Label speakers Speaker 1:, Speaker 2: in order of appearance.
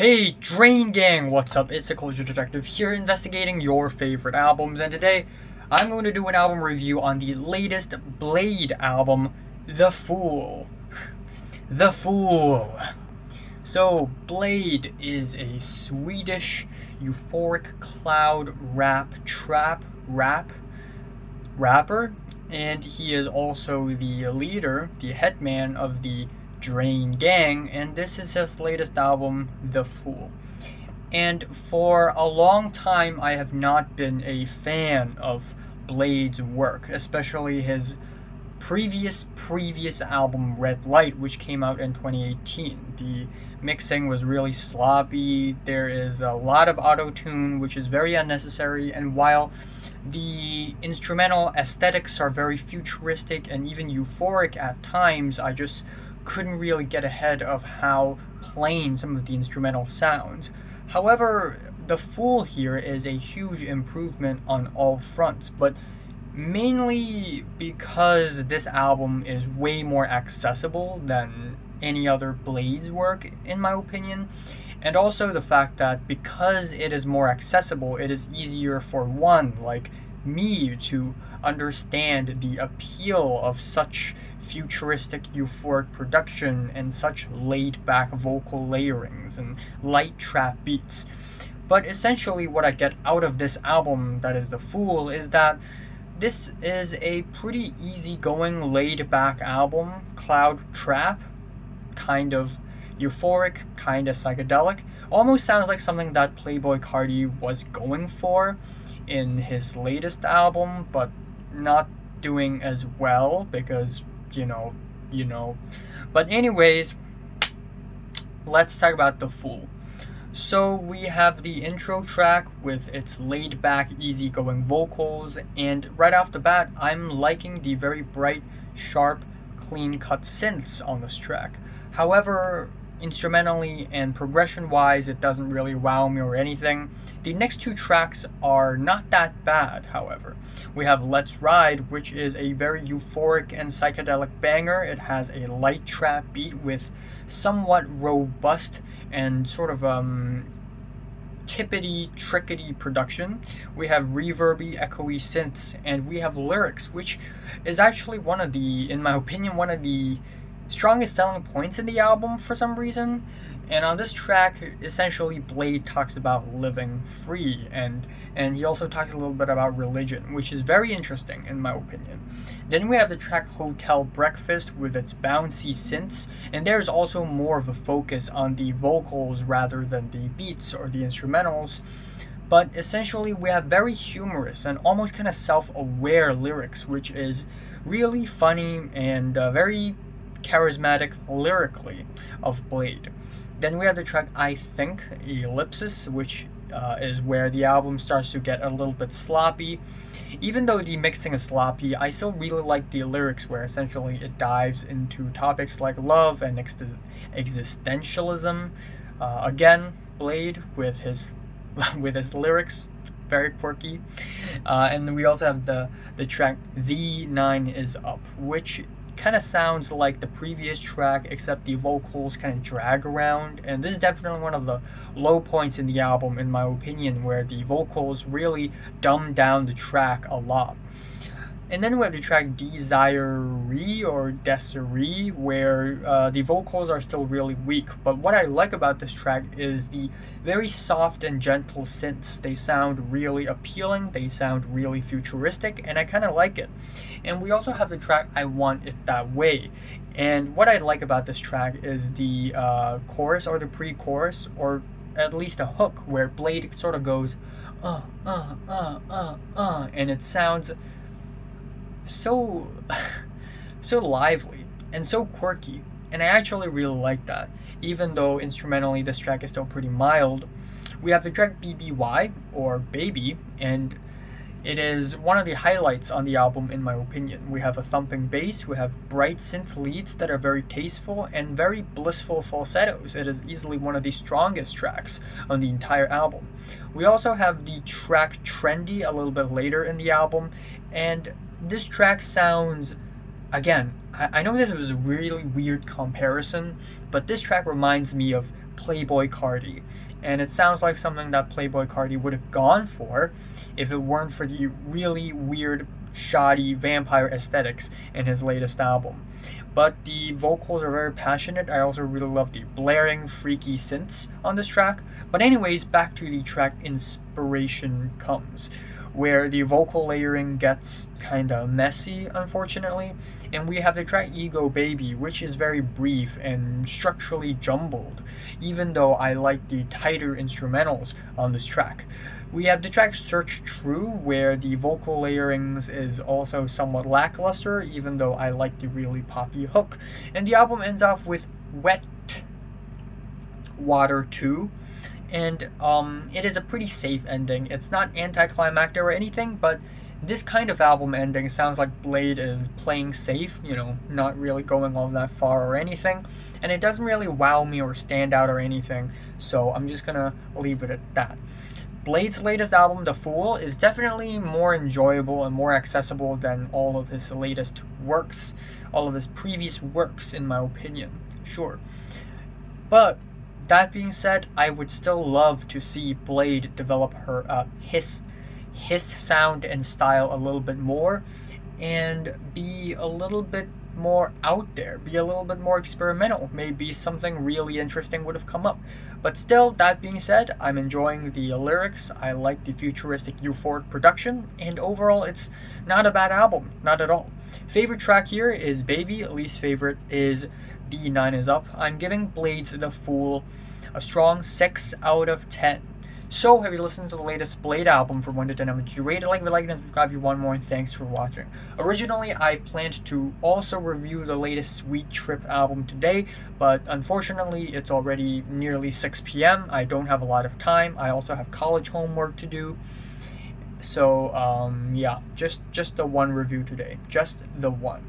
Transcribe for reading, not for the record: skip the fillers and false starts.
Speaker 1: Hey Drain Gang, what's up? It's a Culture Detective here investigating your favorite albums, and today I'm going to do an album review on the latest Bladee album, The Fool. The Fool. So, Bladee is a Swedish euphoric cloud rapper, and he is also the leader, the headman of the Drain Gang, and this is his latest album, The Fool. And for a long time, I have not been a fan of Blade's work, especially his previous album, Red Light, which came out in 2018. The mixing was really sloppy. There is a lot of auto-tune, which is very unnecessary, and while the instrumental aesthetics are very futuristic and even euphoric at times, I just couldn't really get ahead of how plain some of the instrumental sounds. However, The Fool here is a huge improvement on all fronts, but mainly because this album is way more accessible than any other Blade's work, in my opinion, and also the fact that because it is more accessible, it is easier for one like me to understand the appeal of such futuristic euphoric production and such laid-back vocal layerings and light trap beats. But essentially what I get out of this album, that is The Fool, is that this is a pretty easygoing, laid-back album, cloud trap, kind of euphoric, kind of psychedelic. Almost sounds like something that Playboi Carti was going for in his latest album, but not doing as well because, you know. But anyways, let's talk about The Fool. So we have the intro track with its laid-back, easygoing vocals, and right off the bat, I'm liking the very bright, sharp, clean-cut synths on this track. However, instrumentally and progression-wise, it doesn't really wow me or anything. The next two tracks are not that bad, however. We have Let's Ride, which is a very euphoric and psychedelic banger. It has a light trap beat with somewhat robust and sort of tippity, trickety production. We have reverby, echoey synths, and we have lyrics, which is actually in my opinion, one of the strongest selling points in the album for some reason. And on this track, essentially Bladee talks about living free, and he also talks a little bit about religion, which is very interesting in my opinion. Then we have the track Hotel Breakfast with its bouncy synths, and there's also more of a focus on the vocals rather than the beats or the instrumentals. But essentially we have very humorous and almost kind of self-aware lyrics, which is really funny and very charismatic lyrically of Bladee. Then we have the track I Think, Ellipsis, which is where the album starts to get a little bit sloppy. Even though the mixing is sloppy, I still really like the lyrics where essentially it dives into topics like love and existentialism. Again, Bladee with his lyrics, very quirky. And then we also have the track The Nine Is Up, which kind of sounds like the previous track, except the vocals kind of drag around, and this is definitely one of the low points in the album in my opinion, where the vocals really dumb down the track a lot. And then we have the track Desiree or Desiree, where the vocals are still really weak. But what I like about this track is the very soft and gentle synths. They sound really appealing, they sound really futuristic, and I kind of like it. And we also have the track I Want It That Way. And what I like about this track is the chorus or the pre-chorus, or at least a hook, where Bladee sort of goes, and it sounds so lively and so quirky, and I actually really like that, even though instrumentally this track is still pretty mild. We have the track BBY or Baby, and it is one of the highlights on the album in my opinion. We have a thumping bass, we have bright synth leads that are very tasteful, and very blissful falsettos. It is easily one of the strongest tracks on the entire album. We also have the track Trendy a little bit later in the album, and this track sounds, again, I know this was a really weird comparison, but this track reminds me of Playboi Carti. And it sounds like something that Playboi Carti would have gone for if it weren't for the really weird, shoddy vampire aesthetics in his latest album. But the vocals are very passionate. I also really love the blaring, freaky synths on this track. But anyways, back to the track Inspiration Comes, where the vocal layering gets kinda messy, unfortunately, and we have the track Ego Baby, which is very brief and structurally jumbled, even though I like the tighter instrumentals on this track. We have the track Search True, where the vocal layerings is also somewhat lackluster, even though I like the really poppy hook. And the album ends off with Wet Water 2, and it is a pretty safe ending. It's not anticlimactic or anything, but this kind of album ending sounds like Bladee is playing safe, not really going all that far or anything, and it doesn't really wow me or stand out or anything, so I'm just gonna leave it at that. Blade's latest album, The Fool, is definitely more enjoyable and more accessible than all of his latest works, all of his previous works, in my opinion. Sure. But that being said, I would still love to see Bladee develop his sound and style a little bit more, and be a little bit more out there, be a little bit more experimental. Maybe something really interesting would have come up. But still, that being said, I'm enjoying the lyrics, I like the futuristic euphoric production, and overall it's not a bad album, not at all. Favorite track here is Baby, least favorite is D9 Is Up. I'm giving Blade's The Fool a strong 6 out of 10. So, have you listened to the latest Bladee album from 1 to 10? How much you rate it? Like, and subscribe if you want more, and thanks for watching. Originally, I planned to also review the latest Sweet Trip album today, but unfortunately, it's already nearly 6 p.m. I don't have a lot of time. I also have college homework to do. So, yeah, just the one review today. Just the one.